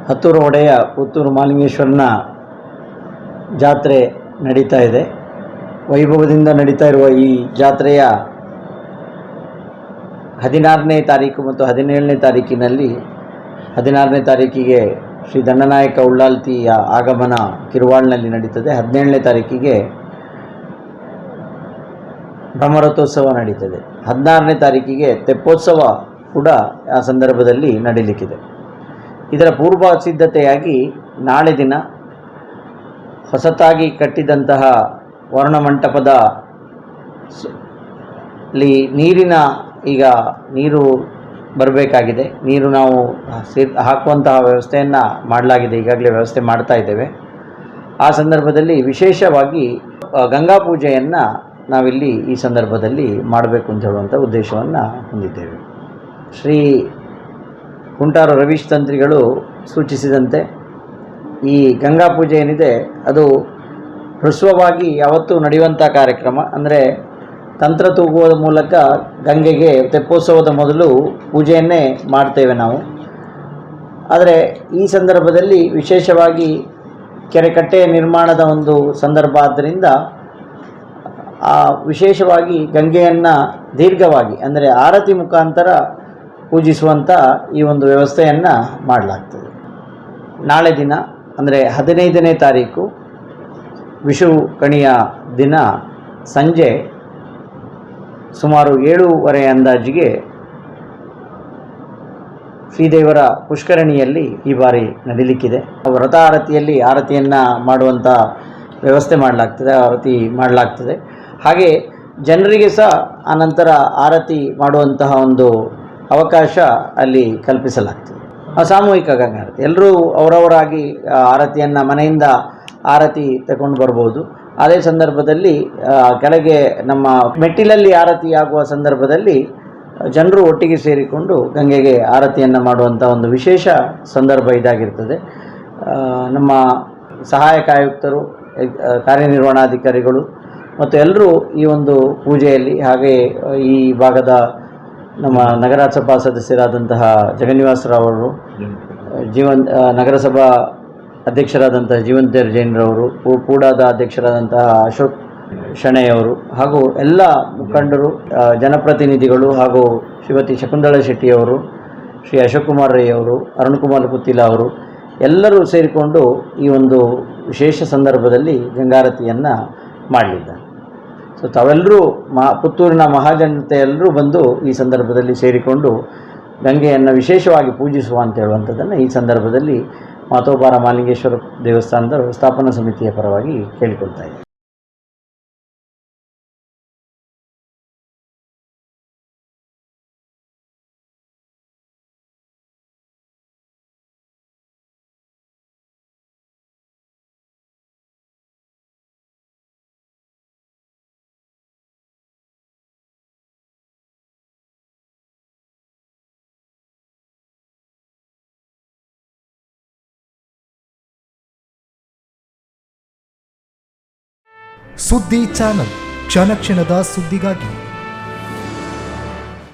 ಹತ್ತೂರು ಒಡೆಯ ಪುತ್ತೂರು ಮಾಲಿಂಗೇಶ್ವರನ ಜಾತ್ರೆ ನಡೀತಾ ಇದೆ. ವೈಭವದಿಂದ ನಡೀತಾ ಇರುವ ಈ ಜಾತ್ರೆಯ 16ನೇ ತಾರೀಕು ಮತ್ತು 17ನೇ ತಾರೀಕಿನಲ್ಲಿ 16ನೇ ತಾರೀಕಿಗೆ ಶ್ರೀ ದಂಡನಾಯಕ ಉಳ್ಳಾಲ್ತಿಯ ಆಗಮನ ಕಿರುವಾಳ್ನಲ್ಲಿ ನಡೀತದೆ. 17ನೇ ತಾರೀಕಿಗೆ ಬ್ರಹ್ಮರಥೋತ್ಸವ ನಡೀತದೆ. 16ನೇ ತಾರೀಕಿಗೆ ತೆಪ್ಪೋತ್ಸವ ಕೂಡ ಆ ಸಂದರ್ಭದಲ್ಲಿ ನಡೀಲಿಕ್ಕಿದೆ. ಇದರ ಪೂರ್ವ ಸಿದ್ಧತೆಯಾಗಿ ನಾಳೆ ದಿನ ಹೊಸತಾಗಿ ಕಟ್ಟಿದಂತಹ ವರ್ಣಮಂಟಪದ ನೀರು ಬರಬೇಕಾಗಿದೆ. ನೀರು ನಾವು ಹಾಕುವಂತಹ ವ್ಯವಸ್ಥೆಯನ್ನು ಮಾಡಲಾಗಿದೆ, ಈಗಾಗಲೇ ವ್ಯವಸ್ಥೆ ಮಾಡ್ತಾ ಇದ್ದೇವೆ. ಆ ಸಂದರ್ಭದಲ್ಲಿ ವಿಶೇಷವಾಗಿ ಗಂಗಾ ಪೂಜೆಯನ್ನು ನಾವಿಲ್ಲಿ ಈ ಸಂದರ್ಭದಲ್ಲಿ ಮಾಡಬೇಕು ಅಂತ ಹೇಳುವಂಥ ಉದ್ದೇಶವನ್ನು ಹೊಂದಿದ್ದೇವೆ. ಶ್ರೀ ಕುಂಟಾರು ರವೀಶ್ ತಂತ್ರಿಗಳು ಸೂಚಿಸಿದಂತೆ ಈ ಗಂಗಾ ಪೂಜೆ ಏನಿದೆ ಅದು ಹ್ರಸ್ವವಾಗಿ ಯಾವತ್ತೂ ನಡೆಯುವಂಥ ಕಾರ್ಯಕ್ರಮ. ಅಂದರೆ ತಂತ್ರ ತೂಗುವ ಮೂಲಕ ಗಂಗೆಗೆ ತೆಪ್ಪೋತ್ಸವದ ಮೊದಲು ಪೂಜೆಯನ್ನೇ ಮಾಡ್ತೇವೆ ನಾವು. ಆದರೆ ಈ ಸಂದರ್ಭದಲ್ಲಿ ವಿಶೇಷವಾಗಿ ಕೆರೆಕಟ್ಟೆಯ ನಿರ್ಮಾಣದ ಒಂದು ಸಂದರ್ಭ ಆದ್ದರಿಂದ ವಿಶೇಷವಾಗಿ ಗಂಗೆಯನ್ನು ದೀರ್ಘವಾಗಿ ಅಂದರೆ ಆರತಿ ಮುಖಾಂತರ ಪೂಜಿಸುವಂಥ ಈ ಒಂದು ವ್ಯವಸ್ಥೆಯನ್ನು ಮಾಡಲಾಗ್ತದೆ. ನಾಳೆ ದಿನ ಅಂದರೆ 15ನೇ ತಾರೀಕು ವಿಷು ಕಣಿಯ ದಿನ ಸಂಜೆ ಸುಮಾರು 7:30 ಅಂದಾಜಿಗೆ ಶ್ರೀದೇವರ ಪುಷ್ಕರಣಿಯಲ್ಲಿ ಈ ಬಾರಿ ನಡೀಲಿಕ್ಕಿದೆ. ವ್ರತ ಆರತಿಯಲ್ಲಿ ಆರತಿಯನ್ನು ಮಾಡುವಂಥ ವ್ಯವಸ್ಥೆ ಮಾಡಲಾಗ್ತದೆ. ಹಾಗೆ ಜನರಿಗೆ ಸಹ ಆನಂತರ ಆರತಿ ಮಾಡುವಂತಹ ಒಂದು ಅವಕಾಶ ಅಲ್ಲಿ ಕಲ್ಪಿಸಲಾಗ್ತದೆ. ಸಾಮೂಹಿಕ ಗಂಗಾರತಿ ಎಲ್ಲರೂ ಅವರವರಾಗಿ ಆರತಿಯನ್ನು ಮನೆಯಿಂದ ಆರತಿ ತಗೊಂಡು ಬರ್ಬೋದು. ಅದೇ ಸಂದರ್ಭದಲ್ಲಿ ಕೆಳಗೆ ನಮ್ಮ ಮೆಟ್ಟಿಲಲ್ಲಿ ಆರತಿ ಆಗುವ ಸಂದರ್ಭದಲ್ಲಿ ಜನರು ಒಟ್ಟಿಗೆ ಸೇರಿಕೊಂಡು ಗಂಗೆಗೆ ಆರತಿಯನ್ನು ಮಾಡುವಂಥ ಒಂದು ವಿಶೇಷ ಸಂದರ್ಭ ಇದಾಗಿರ್ತದೆ. ನಮ್ಮ ಸಹಾಯಕ ಆಯುಕ್ತರು, ಕಾರ್ಯನಿರ್ವಹಣಾಧಿಕಾರಿಗಳು ಮತ್ತು ಎಲ್ಲರೂ ಈ ಒಂದು ಪೂಜೆಯಲ್ಲಿ, ಹಾಗೆ ಈ ಭಾಗದ ನಮ್ಮ ನಗರಸಭಾ ಸದಸ್ಯರಾದಂತಹ ಜಗನ್ನಿವಾಸರಾವ್ ಅವರು, ನಗರಸಭಾ ಅಧ್ಯಕ್ಷರಾದಂತಹ ಜೀವಂತೇರ್ ಜೈನ್ರವರು, ಪೂಡಾದ ಅಧ್ಯಕ್ಷರಾದಂತಹ ಅಶೋಕ್ ಶೆಣೆಯವರು ಹಾಗೂ ಎಲ್ಲ ಮುಖಂಡರು, ಜನಪ್ರತಿನಿಧಿಗಳು ಹಾಗೂ ಶ್ರೀಮತಿ ಶಕುಂತಳಾ ಶೆಟ್ಟಿಯವರು, ಶ್ರೀ ಅಶೋಕ್ ಕುಮಾರ್ ರೈ ಅವರು, ಅರುಣ್ ಕುಮಾರ್ ಪುತ್ತಿಲ ಅವರು ಎಲ್ಲರೂ ಸೇರಿಕೊಂಡು ಈ ಒಂದು ವಿಶೇಷ ಸಂದರ್ಭದಲ್ಲಿ ಗಂಗಾರತಿಯನ್ನು ಮಾಡಲಿದ್ದಾರೆ. ಸೊ ತಾವೆಲ್ಲರೂ ಪುತ್ತೂರಿನ ಮಹಾಜನತೆ ಎಲ್ಲರೂ ಬಂದು ಈ ಸಂದರ್ಭದಲ್ಲಿ ಸೇರಿಕೊಂಡು ಗಂಗೆಯನ್ನು ವಿಶೇಷವಾಗಿ ಪೂಜಿಸುವ ಅಂತ ಹೇಳುವಂಥದ್ದನ್ನು ಈ ಸಂದರ್ಭದಲ್ಲಿ ಮಾತೋಬಾರ ಮಾಲಿಂಗೇಶ್ವರ ದೇವಸ್ಥಾನದ ವ್ಯವಸ್ಥಾಪನಾ ಸಮಿತಿಯ ಪರವಾಗಿ ಕೇಳಿಕೊಳ್ತಾ ಇದ್ದೀನಿ. ಸುದ್ದಿ ಚಾನಲ್, ಕ್ಷಣ ಕ್ಷಣದ ಸುದ್ದಿಗಾಗಿ.